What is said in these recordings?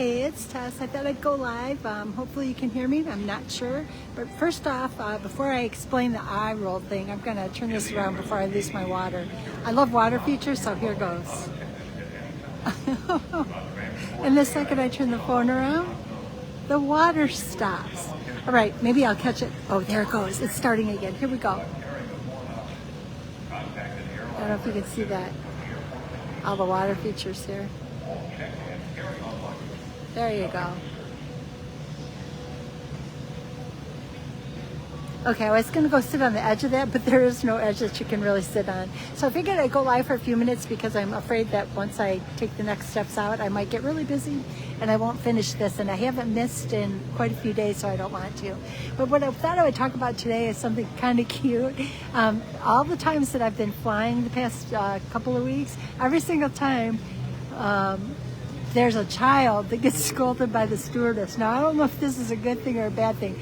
Hey, it's Tess. I thought I'd go live. Hopefully you can hear me. I'm not sure. But first off, before I explain the eye roll thing, I'm going to turn this around before I lose my water. I love water features, so here goes. And the second I turn the phone around, the water stops. All right, maybe I'll catch it. Oh, there it goes. It's starting again. Here we go. I don't know if you can see that. All the water features here. There you go. Okay, I was going to go sit on the edge of that, but there is no edge that you can really sit on. So I figured I'd go live for a few minutes because I'm afraid that once I take the next steps out, I might get really busy and I won't finish this. And I haven't missed in quite a few days, so I don't want to. But what I thought I would talk about today is something kind of cute. All the times that I've been flying the past couple of weeks, every single time, there's a child that gets scolded by the stewardess. Now, I don't know if this is a good thing or a bad thing,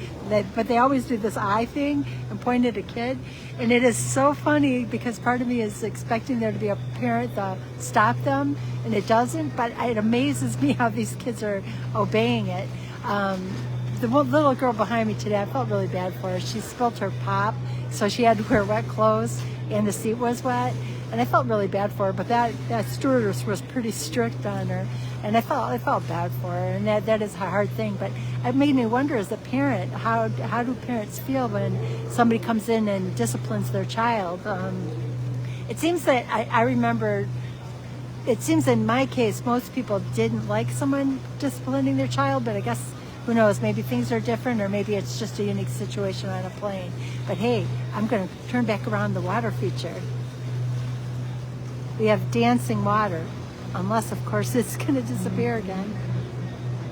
but they always do this eye thing and point at a kid. And it is so funny because part of me is expecting there to be a parent to stop them, and it doesn't. But it amazes me how these kids are obeying it. The little girl behind me today, I felt really bad for her. She spilled her pop, so she had to wear wet clothes, and the seat was wet. And I felt really bad for her, but that stewardess was pretty strict on her, and I felt bad for her, and that is a hard thing. But it made me wonder, as a parent, how do parents feel when somebody comes in and disciplines their child? It seems that I remember. It seems in my case, most people didn't like someone disciplining their child, but I guess who knows? Maybe things are different, or maybe it's just a unique situation on a plane. But hey, I'm going to turn back around the water feature. We have dancing water, unless, of course, it's going to disappear again.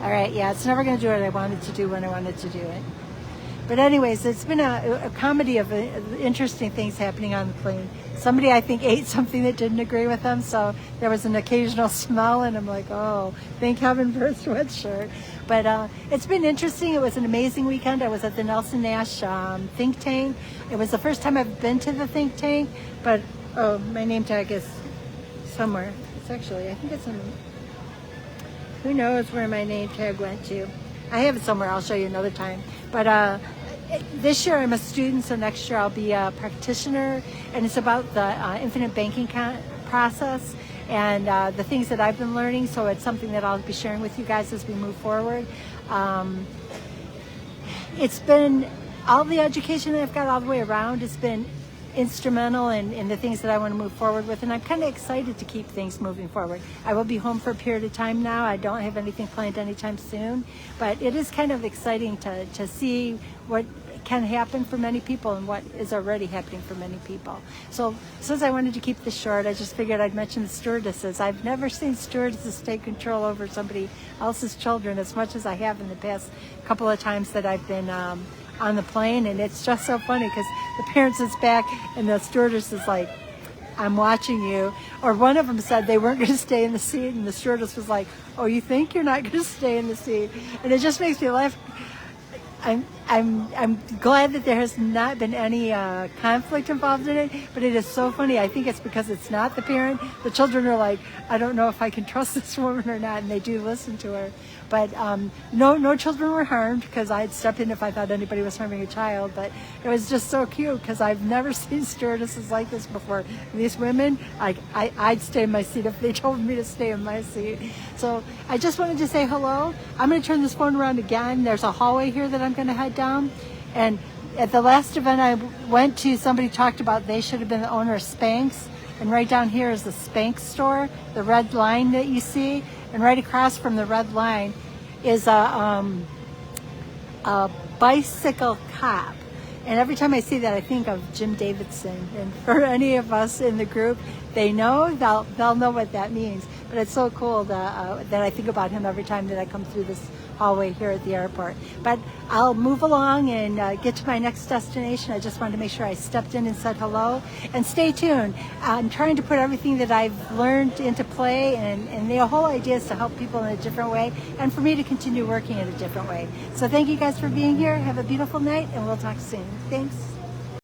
All right, yeah, it's never going to do what I wanted to do when I wanted to do it. But anyways, it's been a comedy of interesting things happening on the plane. Somebody, I think, ate something that didn't agree with them, so there was an occasional smell, and I'm like, oh, thank heaven for a sweatshirt. But it's been interesting. It was an amazing weekend. I was at the Nelson Nash think tank. It was the first time I've been to the think tank, but, oh, my name tag is somewhere. It's actually, I think it's in, who knows where my name tag went to. I have it somewhere. I'll show you another time. But this year I'm a student, so next year I'll be a practitioner, and it's about the infinite banking process and the things that I've been learning. So it's something that I'll be sharing with you guys as we move forward. It's been all the education that I've got all the way around. It's been instrumental in the things that I want to move forward with, and I'm kind of excited to keep things moving forward. I will be home for a period of time now. I don't have anything planned anytime soon, but it is kind of exciting to see what can happen for many people and what is already happening for many people. So since I wanted to keep this short, I just figured I'd mention the stewardesses. I've never seen stewardesses take control over somebody else's children as much as I have in the past couple of times that I've been on the plane, and it's just so funny because the parent sits back and the stewardess is like, I'm watching you. Or one of them said they weren't going to stay in the seat, and the stewardess was like, oh, you think you're not going to stay in the seat? And it just makes me laugh. I'm glad that there has not been any conflict involved in it, but it is so funny. I think it's because it's not the parent. The children are like, I don't know if I can trust this woman or not, and they do listen to her. But no children were harmed because I'd step in if I thought anybody was harming a child. But it was just so cute because I've never seen stewardesses like this before. These women, I'd stay in my seat if they told me to stay in my seat. So I just wanted to say hello. I'm going to turn this phone around again. There's a hallway here that I'm going to head down. And at the last event I went to, somebody talked about they should have been the owner of Spanx. And right down here is the Spanx store, the red line that you see. And right across from the red line is a bicycle cop. And every time I see that, I think of Jim Davidson. And for any of us in the group, they'll know what that means. But it's so cool that I think about him every time that I come through this hallway here at the airport. But I'll move along and get to my next destination. I just wanted to make sure I stepped in and said hello. And stay tuned. I'm trying to put everything that I've learned into play, and the whole idea is to help people in a different way and for me to continue working in a different way. So thank you guys for being here. Have a beautiful night, and we'll talk soon. Thanks.